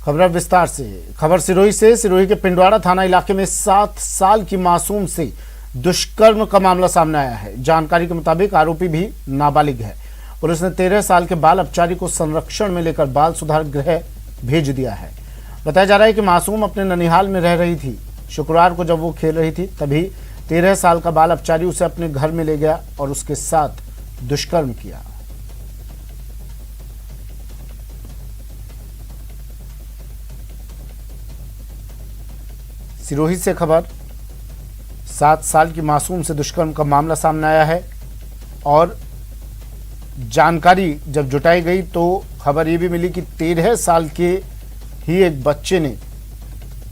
खबर विस्तार से। खबर सिरोही से। सिरोही के पिंडवाड़ा थाना इलाके में 7 साल की मासूम से दुष्कर्म का मामला सामने आया है। जानकारी के मुताबिक आरोपी भी नाबालिग है। पुलिस ने 13 साल के बाल अपचारी को संरक्षण में लेकर बाल सुधार गृह भेज दिया है। बताया जा रहा है कि मासूम अपने ननिहाल में रह रही थी। शुक्रवार को जब वो खेल रही थी तभी 13 साल का बाल अपचारी उसे अपने घर में ले गया और उसके साथ दुष्कर्म किया। सिरोही से खबर। 7 साल की मासूम से दुष्कर्म का मामला सामने आया है और जानकारी जब जुटाई गई तो खबर ये भी मिली कि 13 साल के ही एक बच्चे ने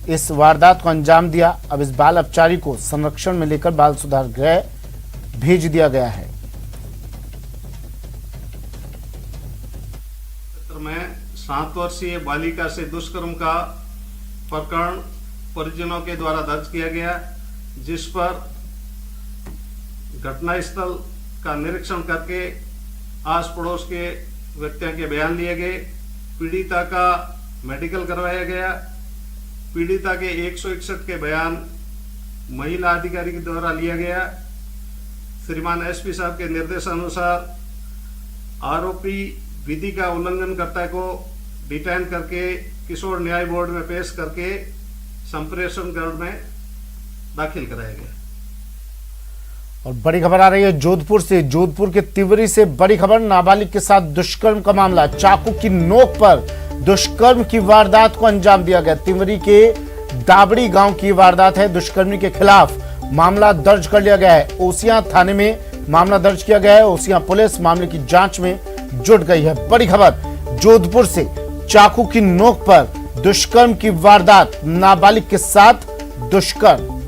इस वारदात को अंजाम दिया। अब इस बाल अपचारी को संरक्षण में लेकर बाल सुधार गृह भेज दिया गया है। में 7 वर्षीय बालिका से दुष्कर्म का प्रकरण परिजनों के द्वारा दर्ज किया गया, जिस पर घटनास्थल का निरीक्षण करके आस पड़ोस के व्यक्तियों के बयान लिए गए। पीड़िता का मेडिकल करवाया गया। पीड़िता के 161 के बयान महिला अधिकारी के द्वारा लिया गया। श्रीमान एसपी साहब के निर्देशानुसार आरोपी विधि का उल्लंघन करता को डिटेन करके किशोर न्याय बोर्ड में पेश करके संप्रेषण गृह में दाखिल कराया गया। और बड़ी खबर आ रही है जोधपुर से। जोधपुर के तिवरी से बड़ी खबर। नाबालिग के साथ दुष्कर्म का मामला। चाकू की नोक पर दुष्कर्म की वारदात को अंजाम दिया गया। तिवरी के डाबड़ी गांव की वारदात है। दुष्कर्मी के खिलाफ मामला दर्ज कर लिया गया है। ओसियां थाने में मामला दर्ज किया गया है। ओसियां पुलिस मामले की जांच में जुट गई है। बड़ी खबर जोधपुर से। चाकू की नोक पर दुष्कर्म की वारदात। नाबालिग के साथ दुष्कर्म।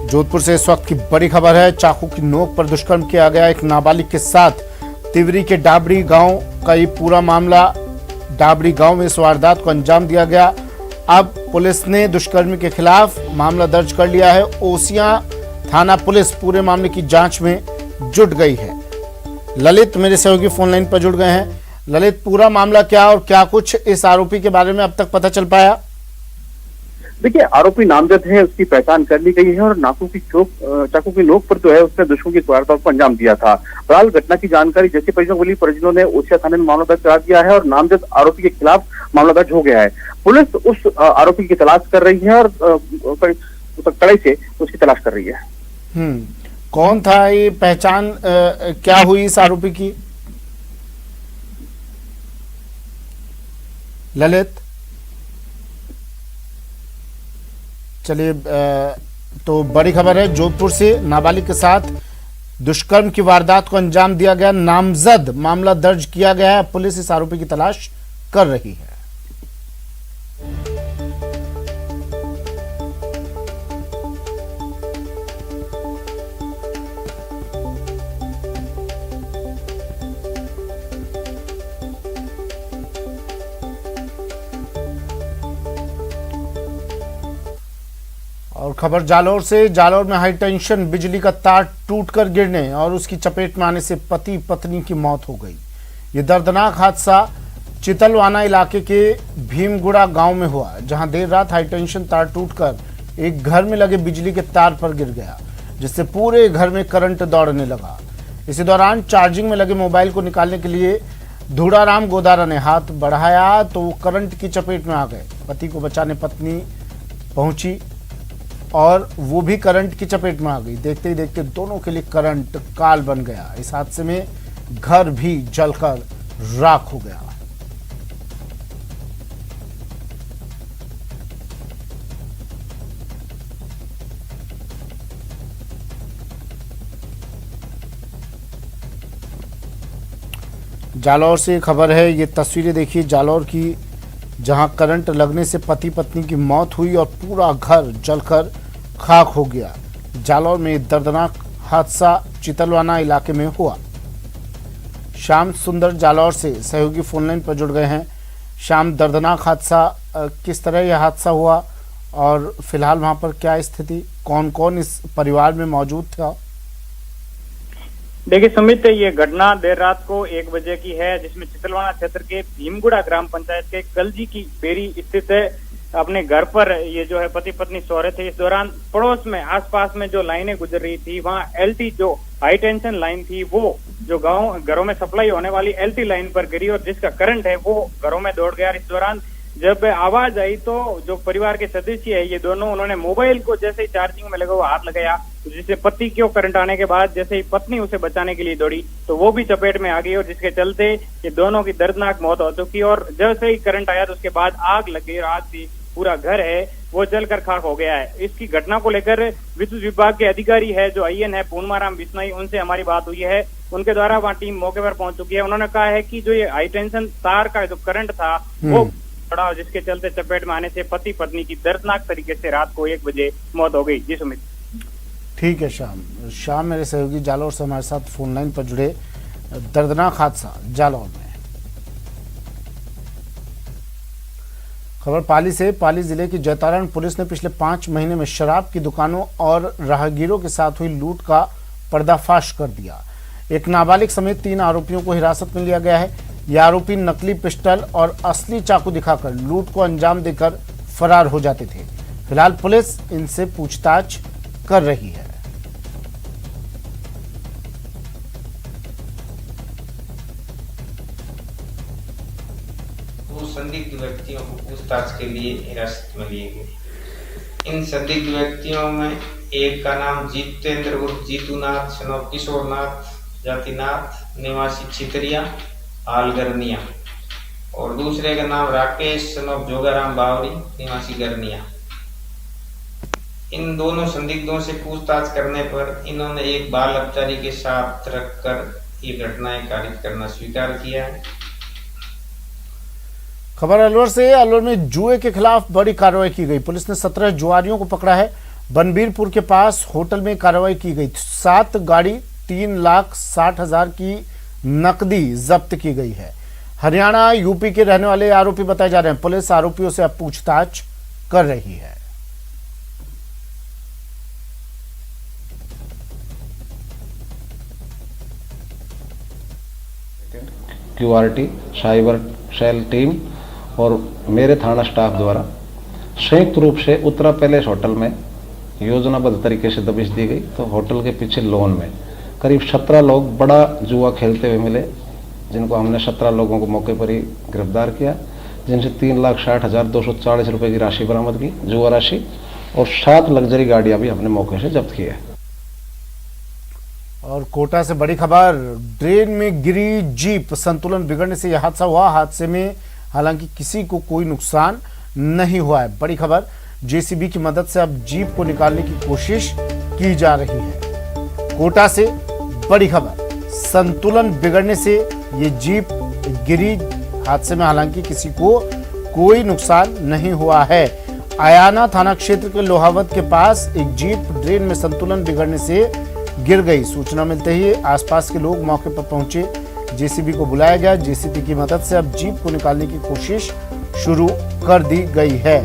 जोधपुर से इस वक्त की बड़ी खबर है। चाकू की नोक पर दुष्कर्म किया गया एक नाबालिग के साथ। तिवरी के डाबड़ी गांव का ये पूरा मामला। डाबड़ी गांव में इस वारदात को अंजाम दिया गया। अब पुलिस ने दुष्कर्मी के खिलाफ मामला दर्ज कर लिया है। ओसियां थाना पुलिस पूरे मामले की जांच में जुट गई है। ललित मेरे सहयोगी फोन लाइन पर जुड़ गए हैं। ललित, पूरा मामला क्या और क्या कुछ इस आरोपी के बारे में अब तक पता चल पाया? देखिए, आरोपी नामजद है, उसकी पहचान कर ली गई है और चाकू की नोक पर जो है उसने दुश्मन की वारदात को अंजाम दिया था। फिलहाल घटना की जानकारी जैसे परिजनों को मिली, परिजनों ने ओसिया थाने में मामला दर्ज करा दिया है और नामजद आरोपी के खिलाफ मामला दर्ज हो गया है। पुलिस उस आरोपी की तलाश कर रही है और कड़ाई से उसकी तलाश कर रही है। कौन था ये? पहचान क्या हुई इस आरोपी की? ललित, चलिए, तो बड़ी खबर है जोधपुर से। नाबालिग के साथ दुष्कर्म की वारदात को अंजाम दिया गया। नामजद मामला दर्ज किया गया है। पुलिस इस आरोपी की तलाश कर रही है। और खबर जालौर से। जालौर में हाई टेंशन बिजली का तार टूटकर गिरने और उसकी चपेट में आने से पति पत्नी की मौत हो गई। ये दर्दनाक हादसा चितलवाना इलाके के भीमगुड़ा गांव में हुआ, जहां देर रात हाई टेंशन तार टूटकर एक घर में लगे बिजली के तार पर गिर गया, जिससे पूरे घर में करंट दौड़ने लगा। इसी दौरान चार्जिंग में लगे मोबाइल को निकालने के लिए धूड़ाराम गोदारा ने हाथ बढ़ाया तो वो करंट की चपेट में आ गए। पति को बचाने पत्नी पहुंची और वो भी करंट की चपेट में आ गई। देखते ही देखते दोनों के लिए करंट काल बन गया। इस हादसे में घर भी जलकर राख हो गया। जालौर से खबर है। ये तस्वीरें देखिए जालौर की, जहां करंट लगने से पति पत्नी की मौत हुई और पूरा घर जलकर खाक हो गया। जालौर में दर्दनाक हादसा चितलवाना इलाके में हुआ। श्याम सुंदर जालौर से सहयोगी फोनलाइन पर जुड़ गए हैं। श्याम, दर्दनाक हादसा, किस तरह यह हादसा हुआ और फिलहाल वहां पर क्या स्थिति, कौन कौन इस परिवार में मौजूद था? देखिए सुमित, ये घटना देर रात को 1 बजे की है, जिसमें चितलवाना क्षेत्र के भीमगुड़ा ग्राम पंचायत के कलजी की बेरी स्थित अपने घर पर ये जो है पति पत्नी सो रहे थे। इस दौरान पड़ोस में आसपास में जो लाइनें गुजर रही थी, वहाँ एलटी जो हाई टेंशन लाइन थी वो जो घरों में सप्लाई होने वाली एलटी लाइन पर गिरी और जिसका करंट है वो घरों में दौड़ गया। इस दौरान जब आवाज आई तो जो परिवार के सदस्य है ये दोनों, उन्होंने मोबाइल को जैसे ही चार्जिंग में लगा हुआ हाथ लगाया, जिससे पति को करंट आने के बाद जैसे ही पत्नी उसे बचाने के लिए दौड़ी तो वो भी चपेट में आ गई और जिसके चलते ये दोनों की दर्दनाक मौत हो चुकी। और जैसे ही करंट आया तो उसके बाद आग लग गई और आग से पूरा घर है वो जलकर खाक हो गया है। इसकी घटना को लेकर विद्युत विभाग के अधिकारी है जो आईएन है पूर्णमाराम बिश्नोई, उनसे हमारी बात हुई है। उनके द्वारा वहाँ टीम मौके पर पहुंच चुकी है। उन्होंने कहा है कि जो ये हाई टेंशन तार का जो करंट था वो पड़ा, जिसके चलते चपेट में आने से पति पत्नी की दर्दनाक तरीके से रात को 1 बजे मौत हो गई। जी सुमित। ठीक है शाम मेरे सहयोगी जालौर से हमारे साथ फोन लाइन पर जुड़े। दर्दनाक हादसा जालौर में। खबर पाली से। पाली जिले की जैतारण पुलिस ने पिछले 5 महीने में शराब की दुकानों और राहगीरों के साथ हुई लूट का पर्दाफाश कर दिया। एक नाबालिग समेत 3 आरोपियों को हिरासत में लिया गया है। ये आरोपी नकली पिस्टल और असली चाकू दिखाकर लूट को अंजाम देकर फरार हो जाते थे। फिलहाल पुलिस इनसे पूछताछ कर रही है। संदिग्ध व्यक्तियों को पूछताछ के लिए हिरासत में लिए गए। इन संदिग्ध व्यक्तियों में एक का नाम जितेंद्र उर्फ जीतूनाथ सनोफ किशोरनाथ जातिनाथ निवासी छितरिया हाल गरनिया और दूसरे का नाम राकेश सनोफ जोगाराम बावरी निवासी गरनिया। इन दोनों संदिग्धों से पूछताछ करने पर इन्होंने एक बाल अपचारी के साथ रखकर ये घटनाएं कारित करना स्वीकार किया है। खबर अलवर से। अलवर में जुए के खिलाफ बड़ी कार्रवाई की गई। पुलिस ने 17 जुआरियों को पकड़ा है। बनबीरपुर के पास होटल में कार्रवाई की गई। 7 गाड़ी 3,60,000 की नकदी जब्त की गई है। हरियाणा यूपी के रहने वाले आरोपी बताए जा रहे हैं। पुलिस आरोपियों से अब पूछताछ कर रही है। क्यूआरटी साइबर सेल टीम और मेरे थाना स्टाफ द्वारा संयुक्त रूप से उत्तरा पैलेस होटल में योजनाबद्ध तरीके से दबिश दी गई। तो होटल के पीछे लॉन में करीब 17 लोग बड़ा जुआ खेलते हुए मिले, जिनको हमने 17 लोगों को मौके पर ही गिरफ्तार किया, जिनसे 3,60,240 रुपये की राशि बरामद की, जुआ राशि, और 7 लग्जरी गाड़ियां भी हमने मौके से जब्त की है। और कोटा से बड़ी खबर। ड्रेन में गिरी जीप, संतुलन बिगड़ने से यह हादसा हुआ। हादसे में हालांकि किसी को कोई नुकसान नहीं हुआ है। बड़ी खबर। जेसीबी की मदद से अब जीप को निकालने की कोशिश की जा रही है। कोटा से बड़ी खबर। संतुलन बिगड़ने से ये जीप गिरी। हादसे में हालांकि किसी को कोई नुकसान नहीं हुआ है। आयाना थाना क्षेत्र के लोहावत के पास एक जीप ड्रेन में संतुलन बिगड़ने से गिर गई। सूचना मिलते ही आसपास के लोग मौके पर पहुंचे। जेसीबी को बुलाया गया। जेसीबी की मदद से अब जीप को निकालने की कोशिश शुरू कर दी गई है।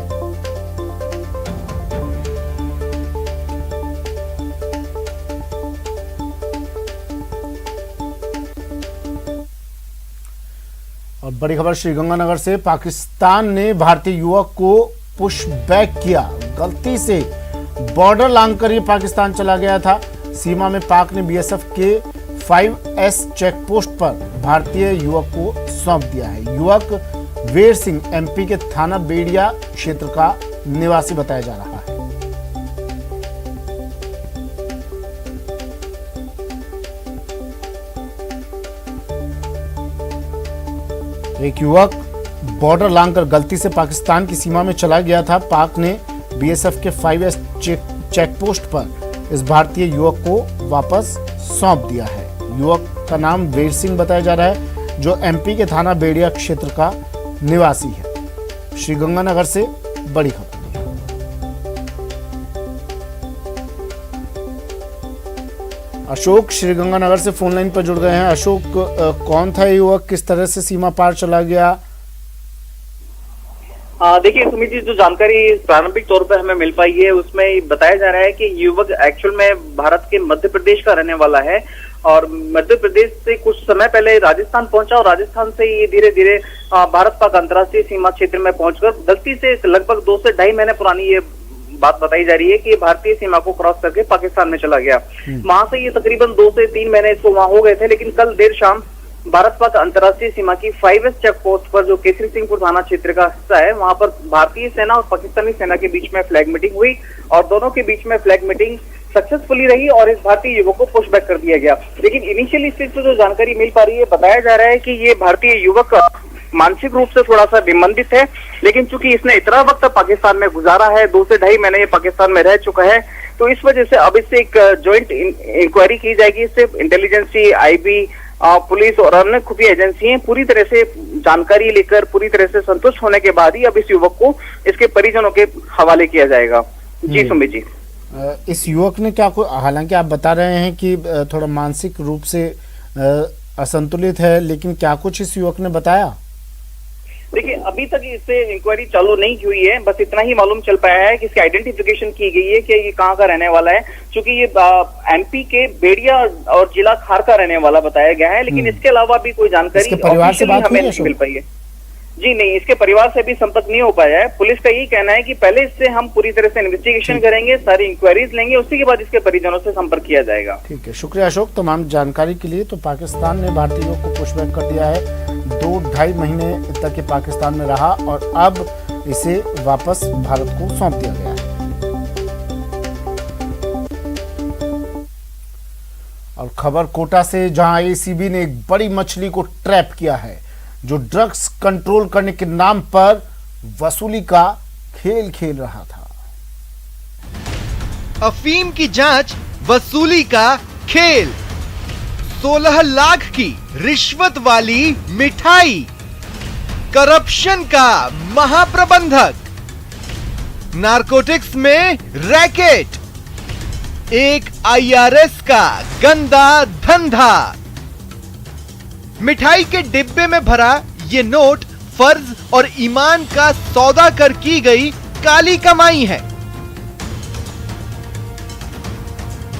और बड़ी खबर श्रीगंगानगर से। पाकिस्तान ने भारतीय युवक को पुश बैक किया। गलती से बॉर्डर लांघकर ये पाकिस्तान चला गया था। सीमा में पाक ने बीएसएफ के 5S चेकपोस्ट पर भारतीय युवक को सौंप दिया है। युवक वीर सिंह एमपी के थाना बेड़िया क्षेत्र का निवासी बताया जा रहा है। एक युवक बॉर्डर लांघकर गलती से पाकिस्तान की सीमा में चला गया था। पाक ने बीएसएफ के 5S चेकपोस्ट पर इस भारतीय युवक को वापस सौंप दिया है। युवक का नाम वीर सिंह बताया जा रहा है, जो एमपी के थाना बेड़िया क्षेत्र का निवासी है। श्रीगंगानगर से बड़ी खबर। अशोक श्रीगंगानगर से फोन लाइन पर जुड़ गए हैं। अशोक, कौन था युवक, किस तरह से सीमा पार चला गया? देखिए सुमित जी, जो जानकारी प्रारंभिक तौर पर हमें मिल पाई है उसमें बताया जा रहा है कि युवक एक्चुअल में भारत के मध्य प्रदेश का रहने वाला है और मध्य प्रदेश से कुछ समय पहले राजस्थान पहुंचा और राजस्थान से ये धीरे धीरे भारत पाक अंतर्राष्ट्रीय सीमा क्षेत्र में पहुंचकर गलती से लगभग 2 से 2.5 महीने पुरानी ये बात बताई जा रही है कि भारतीय सीमा को क्रॉस करके पाकिस्तान में चला गया। वहां से ये तकरीबन 2 से 3 महीने इसको वहां हो गए थे, लेकिन कल देर शाम भारत पाक अंतर्राष्ट्रीय सीमा की 5S चेक पोस्ट पर, जो केसरी सिंहपुर थाना क्षेत्र का हिस्सा है, वहां पर भारतीय सेना और पाकिस्तानी सेना के बीच में फ्लैग मीटिंग हुई और दोनों के बीच में फ्लैग मीटिंग सक्सेसफुली रही और इस भारतीय युवक को पुशबैक कर दिया गया। लेकिन इनिशियली इस चीज से जो जानकारी मिल पा रही है, बताया जा रहा है कि ये भारतीय युवक मानसिक रूप से थोड़ा सा विमंदित है, लेकिन चूंकि इसने इतना वक्त पाकिस्तान में गुजारा है, 2 से 2.5 महीने ये पाकिस्तान में रह चुका है, तो इस वजह से अब इससे एक ज्वाइंट इंक्वायरी की जाएगी। इससे इंटेलिजेंसी, आईबी, पुलिस और अन्य खुफिया एजेंसियां पूरी तरह से जानकारी लेकर पूरी तरह से संतुष्ट होने के बाद ही अब इस युवक को इसके परिजनों के हवाले किया जाएगा। जी सुमित जी, इस युवक ने क्या कोई, हालांकि आप बता रहे हैं कि थोड़ा मानसिक रूप से असंतुलित है, लेकिन क्या कुछ इस युवक ने बताया? देखिए, अभी तक इससे इंक्वायरी चालू नहीं हुई है, बस इतना ही मालूम चल पाया है कि इसकी आइडेंटिफिकेशन की गई है कि ये कहाँ का रहने वाला है, क्योंकि ये एमपी के बेड़िया और जिला खार का रहने वाला बताया गया है, लेकिन इसके अलावा भी कोई जानकारी परिवार से बात हमें नहीं मिल पाई है। जी नहीं, इसके परिवार से भी संपर्क नहीं हो पाया है। पुलिस का यही कहना है कि पहले इससे हम पूरी तरह से इन्वेस्टिगेशन करेंगे, सारी इंक्वायरीज लेंगे, उसी के बाद इसके परिजनों से संपर्क किया जाएगा। ठीक है, शुक्रिया अशोक तमाम जानकारी के लिए। तो पाकिस्तान ने भारतीय युवक को पुशबैक कर दिया है, 2-2.5 महीने तक ये पाकिस्तान में रहा और अब इसे वापस भारत को सौंप दिया गया है। और खबर कोटा से, जहां एसीबी ने एक बड़ी मछली को ट्रैप किया है, जो ड्रग्स कंट्रोल करने के नाम पर वसूली का खेल खेल रहा था। अफीम की जांच, वसूली का खेल, 16 लाख की रिश्वत वाली मिठाई, करप्शन का महाप्रबंधक, नारकोटिक्स में रैकेट, एक IRS का गंदा धंधा। मिठाई के डिब्बे में भरा ये नोट फर्ज और ईमान का सौदा कर की गई काली कमाई है।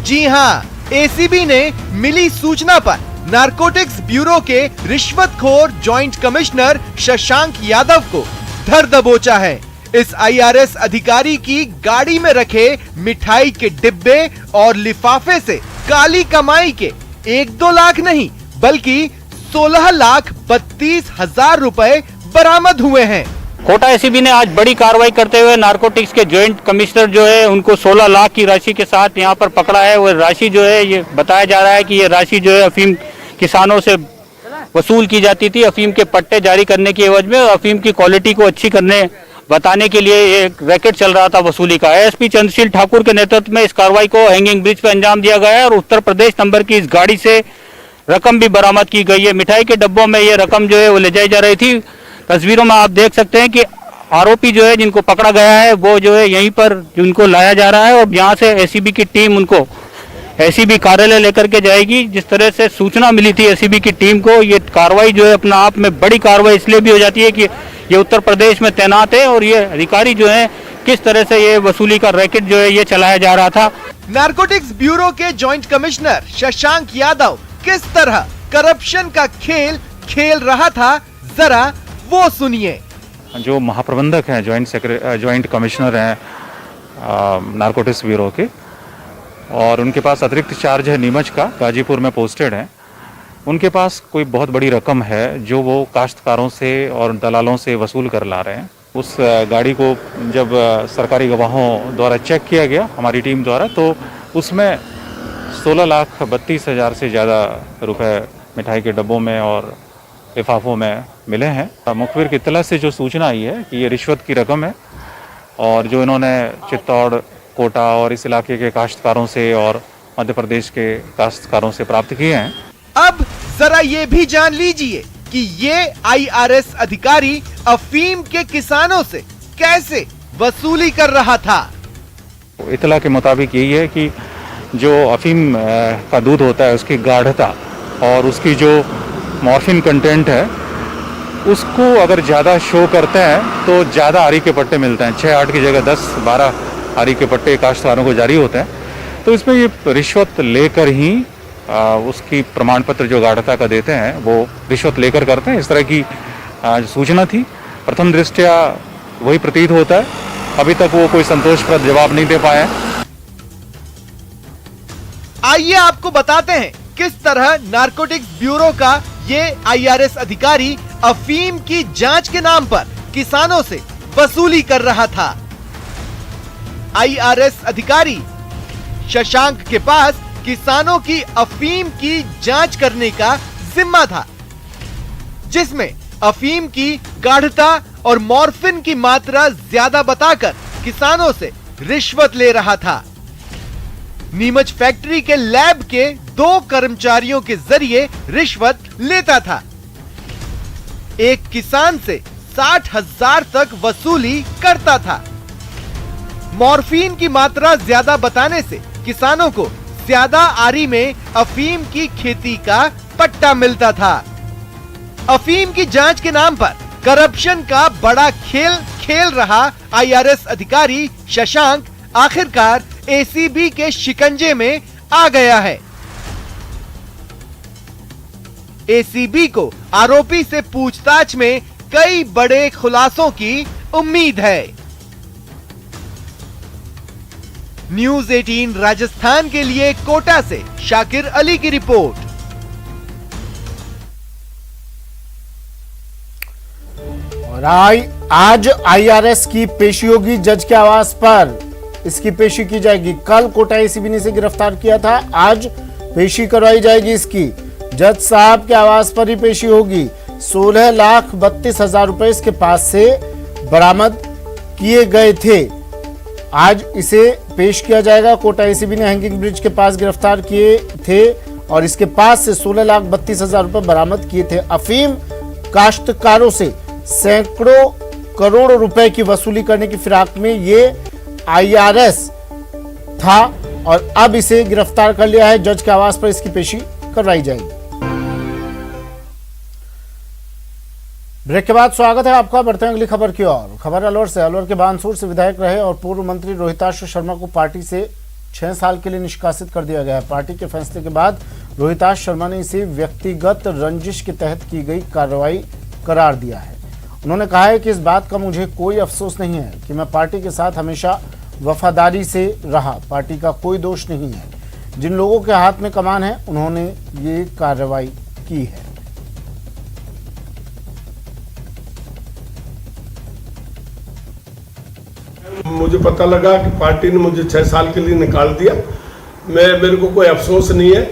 जी हां, एसीबी ने मिली सूचना पर नारकोटिक्स ब्यूरो के रिश्वतखोर जॉइंट कमिश्नर शशांक यादव को धर दबोचा है। इस IRS अधिकारी की गाड़ी में रखे मिठाई के डिब्बे और लिफाफे से काली कमाई के 1-2 लाख नहीं बल्कि 16,32,000 रुपए बरामद हुए हैं। कोटा एसीबी ने आज बड़ी कार्रवाई करते हुए नारकोटिक्स के जॉइंट कमिश्नर जो है उनको 16 लाख की राशि के साथ यहाँ पर पकड़ा है। वो राशि जो है, ये बताया जा रहा है कि ये राशि जो है अफीम किसानों से वसूल की जाती थी, अफीम के पट्टे जारी करने की एवज में, और अफीम की क्वालिटी को अच्छी करने बताने के लिए एक रैकेट चल रहा था वसूली का। एसपी चंद्रशील ठाकुर के नेतृत्व में इस कार्रवाई को हैंगिंग ब्रिज पर अंजाम दिया गया है और उत्तर प्रदेश नंबर की इस गाड़ी से रकम भी बरामद की गई है। मिठाई के डब्बों में ये रकम जो है वो ले जाई जा रही थी। तस्वीरों में आप देख सकते हैं कि आरोपी जो है जिनको पकड़ा गया है वो जो है यहीं पर जिनको लाया जा रहा है और यहाँ से एसीबी की टीम उनको एसीबी कार्यालय लेकर के जाएगी। जिस तरह से सूचना मिली थी एसीबी की टीम को, ये कार्रवाई जो है अपना आप में बड़ी कार्रवाई इसलिए भी हो जाती है कि ये उत्तर प्रदेश में तैनात है और ये अधिकारी जो है किस तरह से ये वसूली का रैकेट जो है ये चलाया जा रहा था। नारकोटिक्स ब्यूरो के जॉइंट कमिश्नर शशांक यादव किस तरह करप्शन का खेल खेल रहा था, जरा वो सुनिए। जो महाप्रबंधक हैं, जॉइंट कमिश्नर हैं नारकोटिक्स ब्यूरो के, और उनके पास अतिरिक्त चार्ज है नीमच का, गाजीपुर में पोस्टेड है। उनके पास कोई बहुत बड़ी रकम है जो वो काश्तकारों से और दलालों से वसूल कर ला रहे हैं। उस गाड़ी को जब सरकारी गवाहों द्वारा चेक किया गया हमारी टीम द्वारा, तो उसमें 16,32,000 से ज़्यादा रुपए मिठाई के डब्बों में और लिफाफों में मिले हैं। मुखबिर की इत्तला से जो सूचना आई है कि ये रिश्वत की रकम है और जो इन्होंने चित्तौड़, कोटा और इस इलाके के काश्तकारों से और मध्य प्रदेश के काश्तकारों से प्राप्त किए हैं। अब जरा ये भी जान लीजिए कि ये IRS अधिकारी अफीम के किसानों से कैसे वसूली कर रहा था। इत्तला के मुताबिक यही है कि जो अफीम का दूध होता है उसकी गाढ़ता और उसकी जो मॉर्फिन कंटेंट है उसको अगर ज़्यादा शो करते हैं तो ज़्यादा आरी के पट्टे मिलते हैं। 6-8 की जगह 10-12 आरी के पट्टे काश्तकारों को जारी होते हैं। तो इसमें ये रिश्वत लेकर ही उसकी प्रमाण पत्र जो गाढ़ता का देते हैं वो रिश्वत लेकर करते हैं। इस तरह की सूचना थी। प्रथम दृष्टया वही प्रतीत होता है। अभी तक वो कोई संतोषप्रद जवाब नहीं दे पाया है। आइए आपको बताते हैं किस तरह नारकोटिक्स ब्यूरो का ये IRS अधिकारी अफीम की जांच के नाम पर किसानों से वसूली कर रहा था। IRS अधिकारी शशांक के पास किसानों की अफीम की जांच करने का जिम्मा था, जिसमें अफीम की गाढ़ता और मॉर्फिन की मात्रा ज्यादा बताकर किसानों से रिश्वत ले रहा था। नीमच फैक्ट्री के लैब के 2 कर्मचारियों के जरिए रिश्वत लेता था। एक किसान से 60,000 तक वसूली करता था। मॉर्फिन की मात्रा ज्यादा बताने से किसानों को ज्यादा आरी में अफीम की खेती का पट्टा मिलता था। अफीम की जांच के नाम पर करप्शन का बड़ा खेल खेल रहा IRS अधिकारी शशांक आखिरकार ACB के शिकंजे में आ गया है। ACB को आरोपी से पूछताछ में कई बड़े खुलासों की उम्मीद है। न्यूज़ 18 राजस्थान के लिए कोटा से शाकिर अली की रिपोर्ट। और आज IRS की पेशी होगी जज के आवास पर। इसकी पेशी की जाएगी। कल कोटा ACB ने इसे गिरफ्तार किया था। आज पेशी करवाई जाएगी इसकी। जज साहब के आवास पर ही पेशी होगी। 16,32,000 रुपए इसके पास से बरामद किए गए थे। आज इसे पेश किया जाएगा। कोटा ACB ने हैंगिंग ब्रिज के पास गिरफ्तार किए थे और इसके पास से 16,32,000 रुपए बरामद किए थे। अफीम काश्तकारों से सैकड़ों करोड़ रुपए की वसूली करने की फिराक में ये IRS था और अब इसे गिरफ्तार कर लिया है। जज के आवास पर इसकी पेशी करवाई जाएगी। ब्रेक के बाद स्वागत है आपका। बढ़ते हैं अगली खबर की ओर। खबर अलवर से। अलवर के बानसूर से विधायक रहे और पूर्व मंत्री रोहिताश शर्मा को पार्टी से 6 साल के लिए निष्कासित कर दिया गया है। पार्टी के फैसले के बाद रोहिताश शर्मा ने इसे व्यक्तिगत रंजिश के तहत की गई कार्रवाई करार दिया है। उन्होंने कहा है कि इस बात का मुझे कोई अफसोस नहीं है कि मैं पार्टी के साथ हमेशा वफादारी से रहा। पार्टी का कोई दोष नहीं है। जिन लोगों के हाथ में कमान है उन्होंने ये कार्रवाई की है। मुझे पता लगा कि पार्टी ने मुझे 6 साल के लिए निकाल दिया। मेरे को कोई अफसोस नहीं है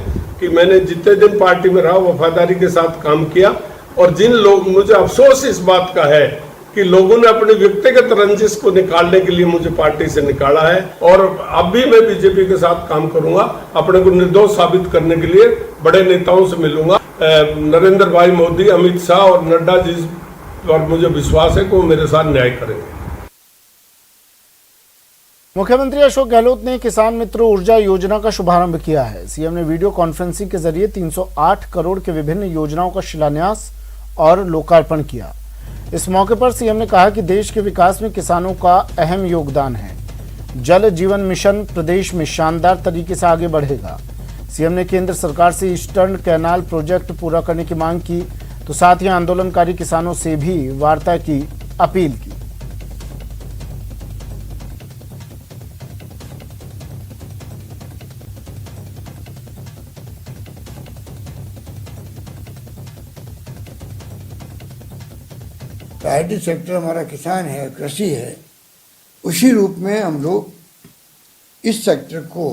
कि मैंने जितने दिन पार्टी में रहा वफादारी के साथ काम किया। और जिन लोग, मुझे अफसोस इस बात का है कि लोगों ने अपने व्यक्तिगत रंजिश को निकालने के लिए मुझे पार्टी से निकाला है। और अब भी मैं बीजेपी के साथ काम करूंगा। अपने को निर्दोष साबित करने के लिए बड़े नेताओं से मिलूंगा। नरेंद्र भाई मोदी, अमित शाह और नड्डा जी पर मुझे विश्वास है कि वो मेरे साथ न्याय करेंगे। मुख्यमंत्री अशोक गहलोत ने किसान मित्र ऊर्जा योजना का शुभारंभ किया है। सीएम ने वीडियो कॉन्फ्रेंसिंग के जरिए 308 करोड़ के विभिन्न योजनाओं का शिलान्यास और लोकार्पण किया। इस मौके पर सीएम ने कहा कि देश के विकास में किसानों का अहम योगदान है। जल जीवन मिशन प्रदेश में शानदार तरीके से आगे बढ़ेगा। सीएम ने केंद्र सरकार से ईस्टर्न कैनाल प्रोजेक्ट पूरा करने की मांग की, तो साथ ही आंदोलनकारी किसानों से भी वार्ता की अपील की। प्रायोरिटी सेक्टर हमारा किसान है, कृषि है। उसी रूप में हम लोग इस सेक्टर को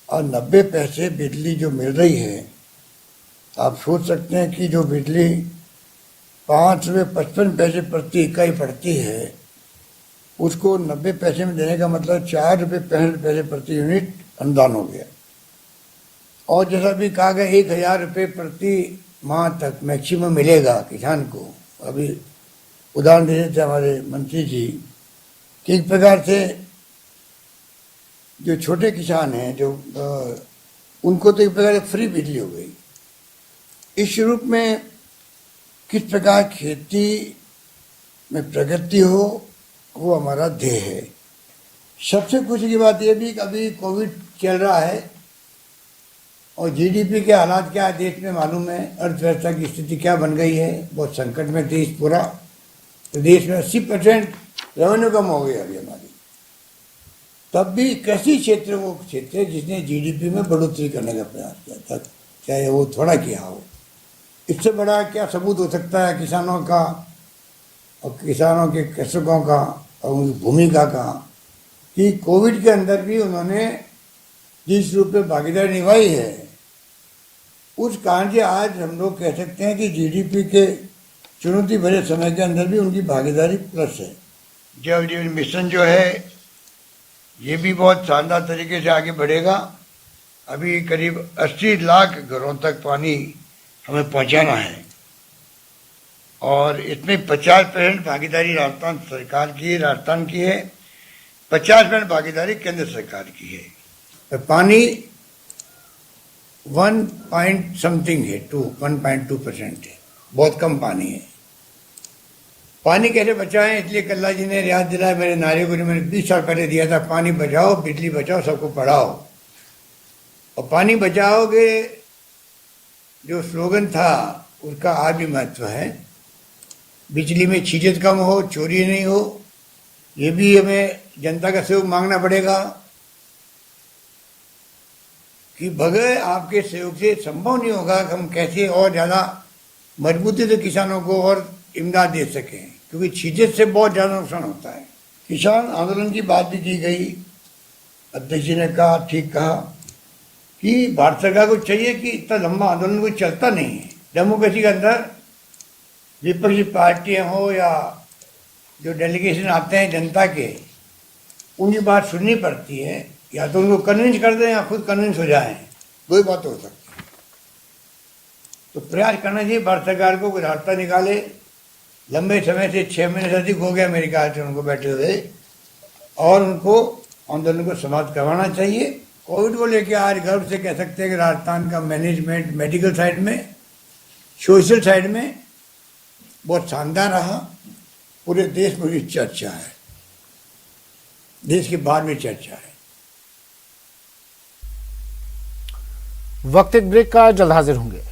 और 90 पैसे बिजली जो मिल रही है, आप सोच सकते हैं कि जो बिजली 5 रुपये 55 पैसे प्रति इकाई पड़ती है, उसको 90 पैसे में देने का मतलब 4 रुपये 65 पैसे प्रति यूनिट अनुदान हो गया। और जैसा भी कहा गया 1,000 रुपये प्रति माह तक मैक्सिमम मिलेगा किसान को। अभी उदाहरण दे रहे थे हमारे मंत्री जी कि एक प्रकार से जो छोटे किसान हैं जो उनको तो एक प्रकार से फ्री बिजली हो गई। इस रूप में किस प्रकार खेती में प्रगति हो वो हमारा ध्येय है। सबसे खुशी की बात यह भी कि अभी कोविड चल रहा है और जीडीपी के हालात क्या है देश में मालूम है, अर्थव्यवस्था की स्थिति क्या बन गई है, बहुत संकट में देश पूरा। तो देश में 80% रेवेन्यू कम हो गई अभी हमारी। तब भी कृषि क्षेत्र वो क्षेत्र है जिसने जीडीपी में बढ़ोतरी करने का प्रयास किया था, चाहे वो थोड़ा किया हो। इससे बड़ा क्या सबूत हो सकता है किसानों का और किसानों के कृषकों का और उनकी भूमिका का, कि कोविड के अंदर भी उन्होंने जिस रूप में भागीदारी निभाई है, उस कारण से आज हम लोग कह सकते हैं कि जीडीपी के चुनौती भरे समय के अंदर भी उनकी भागीदारी प्लस है। जल जीवन मिशन जो है ये भी बहुत शानदार तरीके से आगे बढ़ेगा। अभी करीब 80 लाख घरों तक पानी हमें पहुंचाना है और इसमें 50% भागीदारी राजस्थान सरकार की है, राजस्थान की है, 50% भागीदारी केंद्र सरकार की है। तो पानी 1.something है, 1.2% है, बहुत कम पानी है। पानी कैसे बचाएं, इसलिए कल्ला जी ने रियाज दिलाया मेरे नारे को, जो मैंने 20 साल पहले दिया था, पानी बचाओ बिजली बचाओ सबको पढ़ाओ। और पानी बचाओगे जो स्लोगन था उसका आज भी महत्व है। बिजली में छीजत कम हो, चोरी नहीं हो, ये भी हमें जनता का सहयोग मांगना पड़ेगा कि बगैर आपके सहयोग से संभव नहीं होगा कि हम कैसे और ज़्यादा मजबूती से किसानों को और इमदाद दे सकें, क्योंकि छीजत से बहुत ज़्यादा नुकसान होता है। किसान आंदोलन की बात भी की गई, अध्यक्ष जी ने कहा, ठीक कहा कि भारत सरकार को चाहिए कि इतना लंबा आंदोलन कोई चलता नहीं है। डेमोक्रेसी के अंदर विपक्षी पार्टियां हो या जो डेलीगेशन आते हैं जनता के, उनकी बात सुननी पड़ती है, या तो उनको कन्विंस कर दें या खुद कन्विंस हो जाएं, दो ही बात हो सकती है। तो प्रयास करना चाहिए भारत सरकार को कोई रास्ता निकाले। लंबे समय से 6 महीने से अधिक हो गया मेरे ख्याल से उनको बैठे हुए, और उनको आंदोलन को समाप्त करवाना चाहिए। कोविड को लेकर आज गर्व से कह सकते हैं कि राजस्थान का मैनेजमेंट मेडिकल साइड में, सोशल साइड में बहुत शानदार रहा। पूरे देश में भी चर्चा है, देश के बाहर भी चर्चा है। वक्त एक ब्रेक का, जल्द हाजिर होंगे।